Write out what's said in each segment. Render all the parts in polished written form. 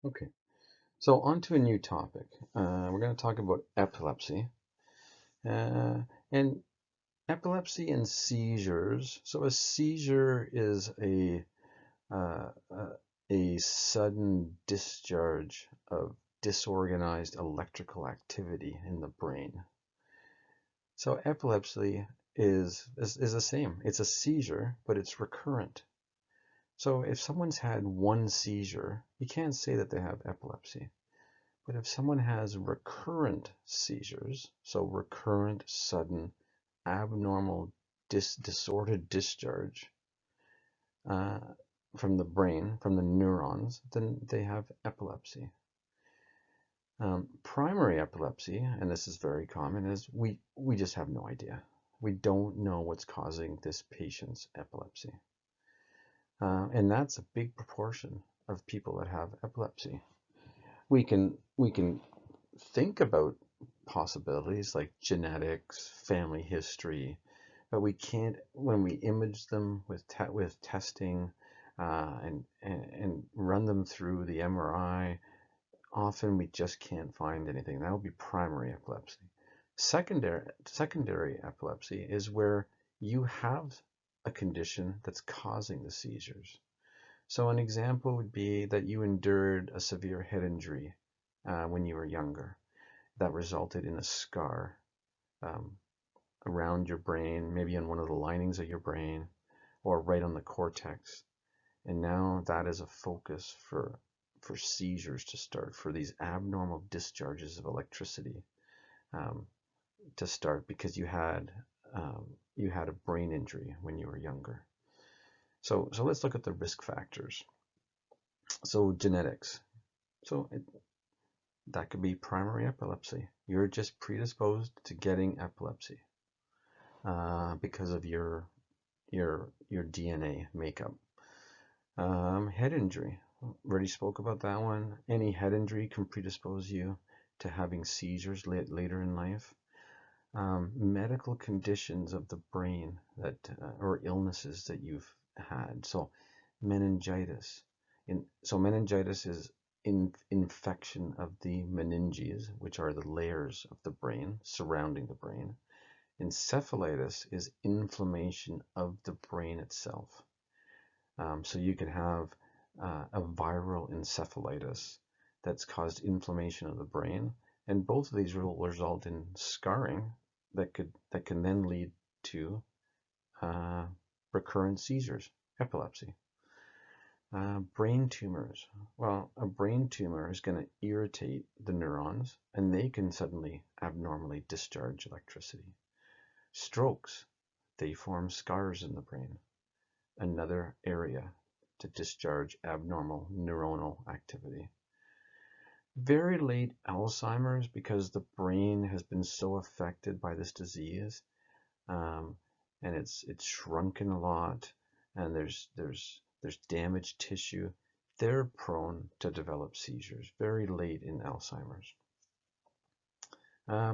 Okay, so on to a new topic. We're going to talk about epilepsy. Uh, and epilepsy and seizures. So a seizure is uh, a sudden discharge of disorganized electrical activity in the brain. So epilepsy is the same. It's a seizure, but it's recurrent. So if someone's had one seizure, you can't say that they have epilepsy. But if someone has recurrent seizures, so recurrent, sudden, abnormal, disordered discharge uh, from the brain, from the neurons, then they have epilepsy. Primary epilepsy, and this is very common, is we just have no idea. We don't know what's causing this patient's epilepsy. And that's a big proportion of people that have epilepsy. We can think about possibilities like genetics, family history, but we can't when we image them with testing and run them through the MRI. Often we just can't find anything. That would be primary epilepsy. Secondary epilepsy is where you have a condition that's causing the seizures. So an example would be that you endured a severe head injury when you were younger that resulted in a scar um, around your brain, maybe on one of the linings of your brain or right on the cortex. And now that is a focus for seizures to start, for these abnormal discharges of electricity um, to start because you had a brain injury when you were younger. So let's look at the risk factors. So genetics. So that could be primary epilepsy. You're just predisposed to getting epilepsy because of your DNA makeup. Head injury. Already spoke about that one. Any head injury can predispose you to having seizures later in life. Medical conditions of the brain that or illnesses that you've had. So meningitis. So meningitis is infection of the meninges, which are the layers of the brain surrounding the brain. Encephalitis is inflammation of the brain itself. So you could have a viral encephalitis that's caused inflammation of the brain, and both of these will result in scarring that can then lead to uh, recurrent seizures, epilepsy. Brain tumors. Well, a brain tumor is going to irritate the neurons, and they can suddenly abnormally discharge electricity. Strokes. They form scars in the brain, another area to discharge abnormal neuronal activity. Very late Alzheimer's, because the brain has been so affected by this disease, um, and it's shrunken a lot, and there's damaged tissue. They're prone to develop seizures very late in Alzheimer's.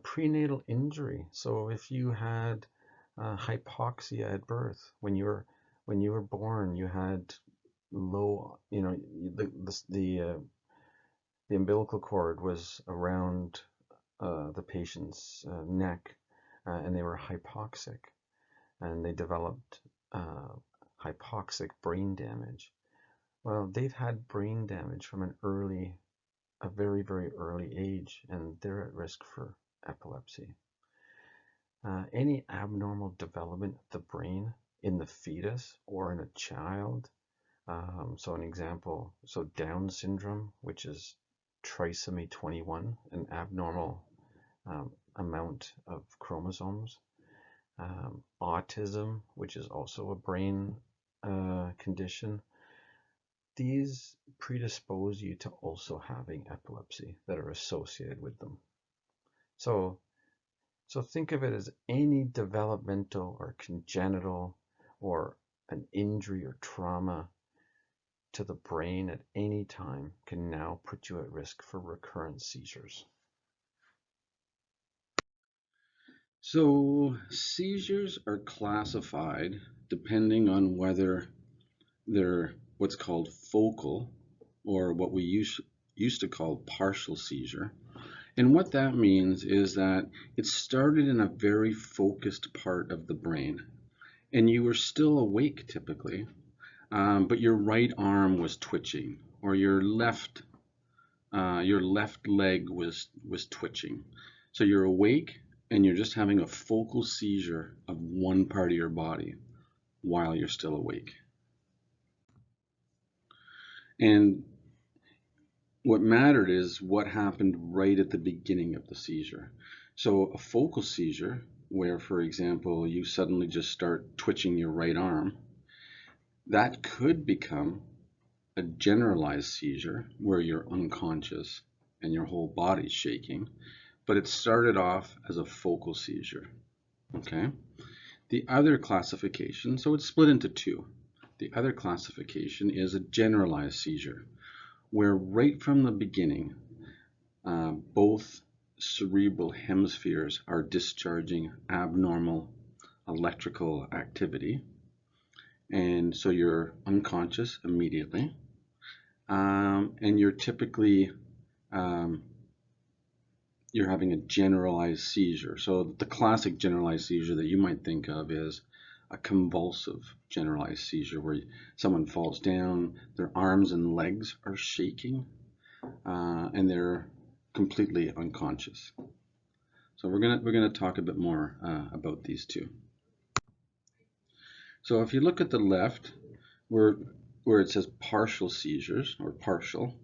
Prenatal injury. So if you had hypoxia at birth when you were born, you had low, the umbilical cord was around the patient's neck, and they were hypoxic, and they developed uh, hypoxic brain damage. Well, they've had brain damage from a very, very early age, and they're at risk for epilepsy. Any abnormal development of the brain in the fetus or in a child. So an example, so Down syndrome, which is trisomy 21, an abnormal amount of chromosomes. Autism, which is also a brain condition. These predispose you to also having epilepsy that are associated with them. So, so think of it as any developmental or congenital or an injury or trauma to the brain at any time can now put you at risk for recurrent seizures. So, seizures are classified depending on whether they're what's called focal or what we used to call partial seizure. And what that means is that it started in a very focused part of the brain, and you were still awake typically, but your right arm was twitching, or your left leg was twitching. So you're awake and you're just having a focal seizure of one part of your body while you're still awake. And what mattered is what happened right at the beginning of the seizure. So a focal seizure, where, for example, you suddenly just start twitching your right arm, that could become a generalized seizure where you're unconscious and your whole body's shaking, but it started off as a focal seizure. Okay? The other classification, so it's split into two. The other classification is a generalized seizure, where right from the beginning, both cerebral hemispheres are discharging abnormal electrical activity, and so you're unconscious immediately, and you're typically you're having a generalized seizure. So the classic generalized seizure that you might think of is a convulsive generalized seizure, where someone falls down, their arms and legs are shaking, and they're completely unconscious. So we're gonna talk a bit more about these two. So if you look at the left, where it says partial seizures or partial,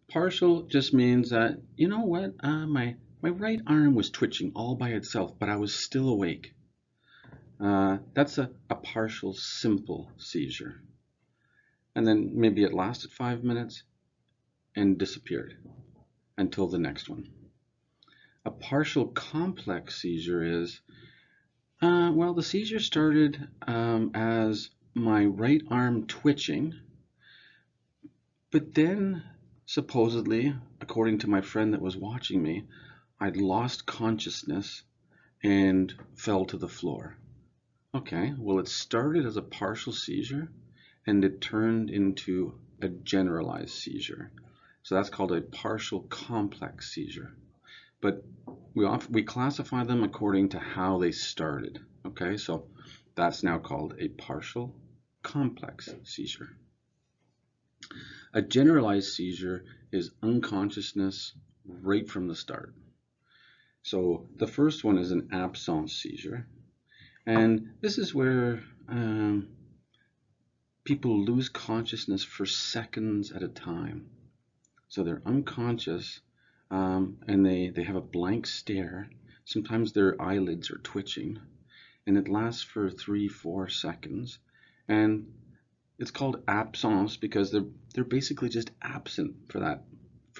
partial just means that, you know what, my right arm was twitching all by itself, but I was still awake. That's a partial simple seizure. And then maybe it lasted 5 minutes and disappeared until the next one. A partial complex seizure is, well, the seizure started as my right arm twitching, but then supposedly, according to my friend that was watching me, I'd lost consciousness and fell to the floor. Okay, well, it started as a partial seizure and it turned into a generalized seizure. So that's called a partial complex seizure. But we classify them according to how they started. Okay, so that's now called a partial complex seizure. A generalized seizure is unconsciousness right from the start. So the first one is an absence seizure. And this is where people lose consciousness for seconds at a time. So they're unconscious, and they have a blank stare. Sometimes their eyelids are twitching, and it lasts for 3-4 seconds. And it's called absence because they're basically just absent for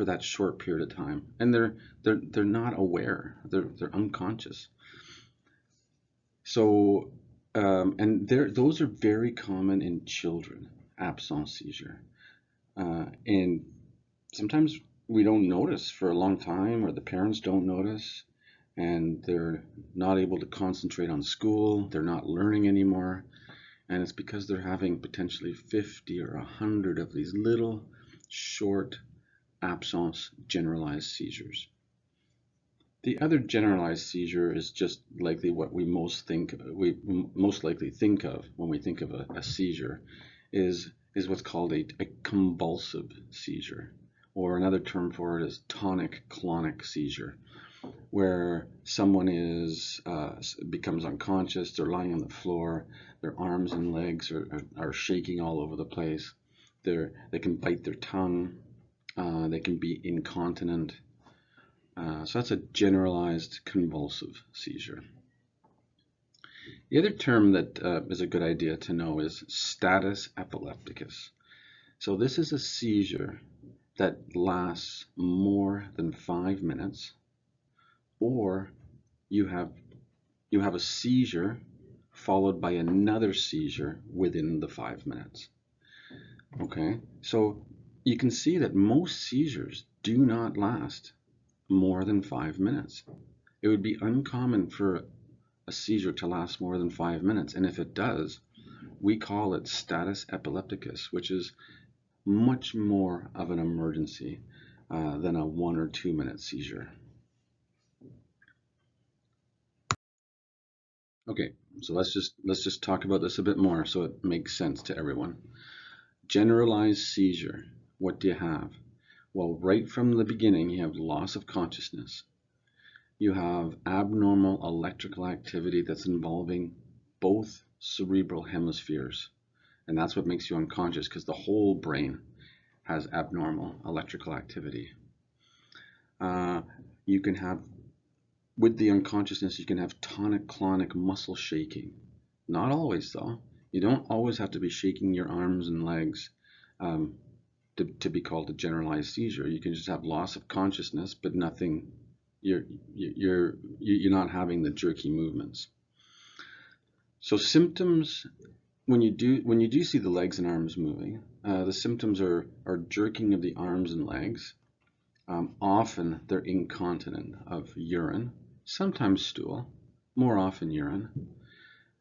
that short period of time, and they're not aware. They're unconscious. So and those are very common in children, absence seizure, and sometimes we don't notice for a long time, or the parents don't notice, and they're not able to concentrate on school. They're not learning anymore. And it's because they're having potentially 50 or 100 of these little short absence generalized seizures. The other generalized seizure is just likely what we most likely think of when we think of a seizure is what's called a convulsive seizure, or another term for it is tonic-clonic seizure, where someone becomes unconscious, they're lying on the floor, their arms and legs are shaking all over the place, they can bite their tongue, they can be incontinent. So that's a generalized convulsive seizure. The other term that is a good idea to know is status epilepticus. So this is a seizure that lasts more than 5 minutes, or you have a seizure followed by another seizure within the 5 minutes. Okay, so you can see that most seizures do not last more than 5 minutes. It would be uncommon for a seizure to last more than 5 minutes, and if it does, we call it status epilepticus, which is much more of an emergency than a 1 or 2 minute seizure. Okay, so let's just talk about this a bit more so it makes sense to everyone. Generalized seizure. What do you have? Well, right from the beginning, you have loss of consciousness. You have abnormal electrical activity that's involving both cerebral hemispheres. And that's what makes you unconscious, because the whole brain has abnormal electrical activity. You can have, with the unconsciousness, you can have tonic-clonic muscle shaking. Not always, though. You don't always have to be shaking your arms and legs to be called a generalized seizure. You can just have loss of consciousness, but nothing. You're not having the jerky movements. So symptoms, when you do see the legs and arms moving, the symptoms are jerking of the arms and legs. Often they're incontinent of urine, sometimes stool, more often urine.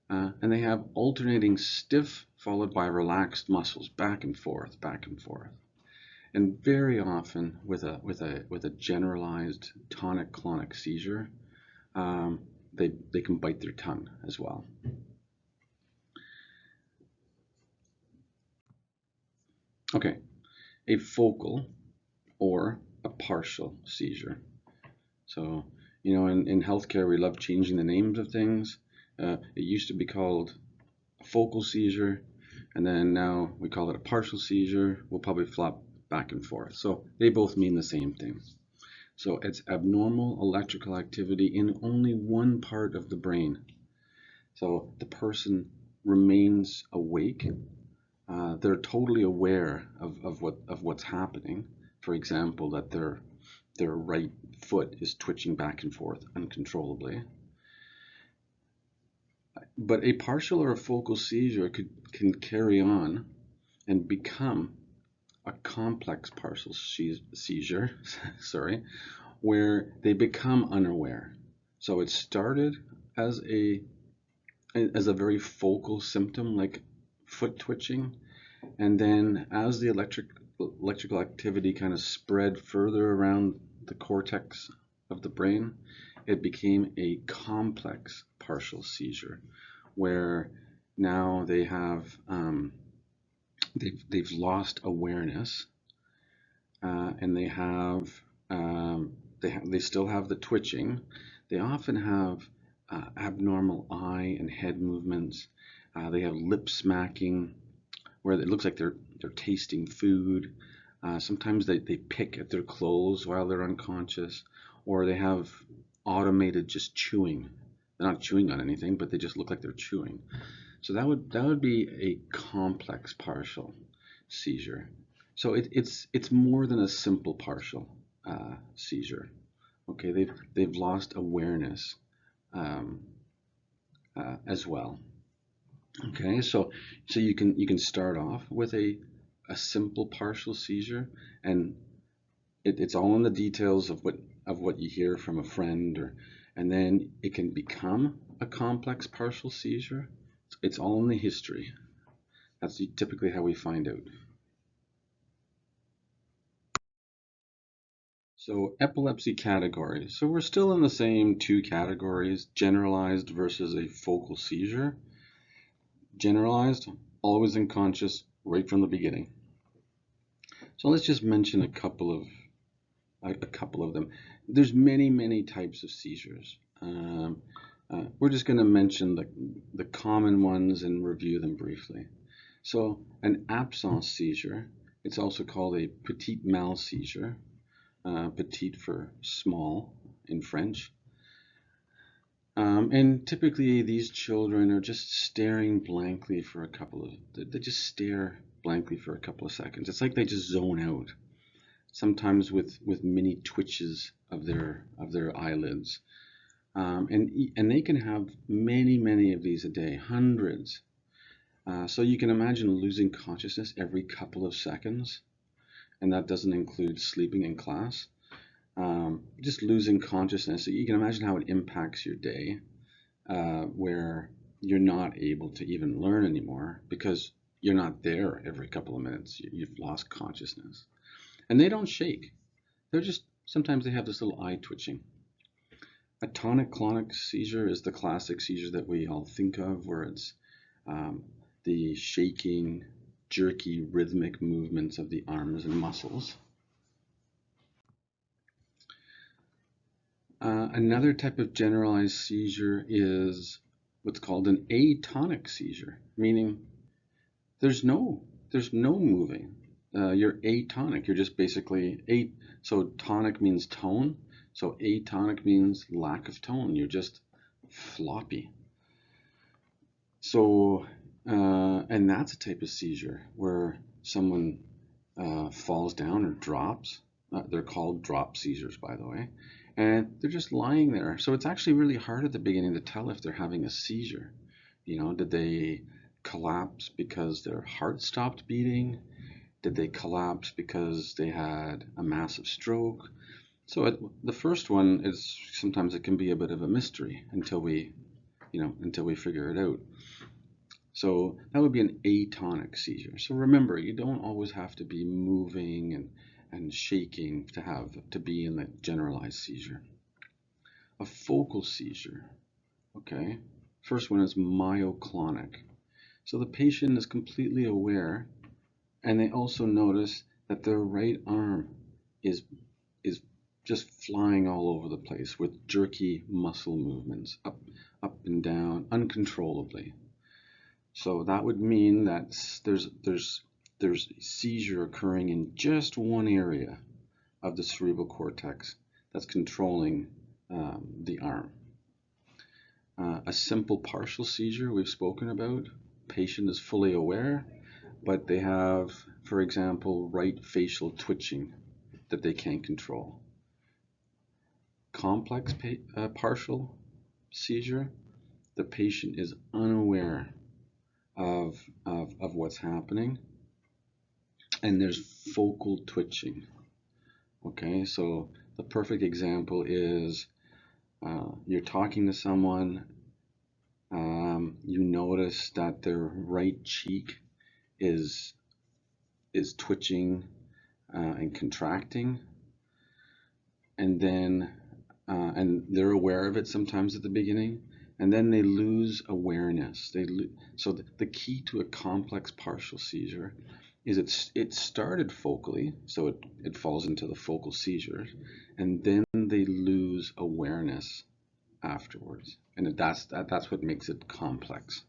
And they have alternating stiff followed by relaxed muscles, back and forth, back and forth. And very often with a generalized tonic-clonic seizure, they can bite their tongue as well. Okay, a focal or a partial seizure. So, in healthcare, we love changing the names of things. It used to be called a focal seizure, and then now we call it a partial seizure. We'll probably flop back and forth. So they both mean the same thing. So it's abnormal electrical activity in only one part of the brain. So the person remains awake. They're totally aware of what's happening. For example, that their right foot is twitching back and forth uncontrollably. But a partial or a focal seizure can carry on and become a complex partial seizure, sorry, where they become unaware. So it started as a very focal symptom like foot twitching, and then as the electrical activity kind of spread further around the cortex of the brain, it became a complex partial seizure, where now they have they've lost awareness, and they still have the twitching. They often have abnormal eye and head movements. They have lip smacking, where it looks like they're tasting food. Sometimes they pick at their clothes while they're unconscious, or they have automated just chewing. They're not chewing on anything, but they just look like they're chewing. So that would be a complex partial seizure. So it's more than a simple partial seizure. Okay, they've lost awareness as well. Okay, so you can start off with a simple partial seizure, and it's all in the details of what you hear from a friend, and then it can become a complex partial seizure. It's all in the history. That's typically how we find out. So epilepsy categories. So we're still in the same two categories, generalized versus a focal seizure. Generalized, always unconscious right from the beginning. So let's just mention a couple of them. There's many types of seizures. We're just going to mention the common ones and review them briefly. So an absence seizure, it's also called a petit mal seizure. Petite for small in French. And typically these children are just staring blankly for they just stare blankly for a couple of seconds. It's like they just zone out, sometimes with mini twitches of their eyelids. And they can have many of these a day, hundreds. So you can imagine losing consciousness every couple of seconds, and that doesn't include sleeping in class. Just losing consciousness. So you can imagine how it impacts your day, where you're not able to even learn anymore because you're not there every couple of minutes. You've lost consciousness. And they don't shake. They're just, sometimes they have this little eye twitching. A tonic-clonic seizure is the classic seizure that we all think of, where it's the shaking, jerky, rhythmic movements of the arms and muscles. Another type of generalized seizure is what's called an atonic seizure, meaning there's no moving. You're atonic. You're just basically so tonic means tone. So atonic means lack of tone. You're just floppy. So, and that's a type of seizure where someone falls down or drops. They're called drop seizures, by the way. And they're just lying there. So it's actually really hard at the beginning to tell if they're having a seizure. You know, did they collapse because their heart stopped beating? Did they collapse because they had a massive stroke? So the first one is, sometimes it can be a bit of a mystery until we figure it out. So that would be an atonic seizure. So remember, you don't always have to be moving and shaking to be in the generalized seizure. A focal seizure, okay? First one is myoclonic. So the patient is completely aware, and they also notice that their right arm is just flying all over the place with jerky muscle movements, up and down, uncontrollably. So that would mean that there's seizure occurring in just one area of the cerebral cortex that's controlling the arm. A simple partial seizure we've spoken about. Patient is fully aware, but they have, for example, right facial twitching that they can't control. Complex partial seizure, the patient is unaware of what's happening, and there's focal twitching. Okay, so the perfect example is you're talking to someone, you notice that their right cheek is twitching and contracting, and then and they're aware of it sometimes at the beginning, and then they lose awareness. So the key to a complex partial seizure is it started focally, so it falls into the focal seizure, and then they lose awareness afterwards, and that's what makes it complex.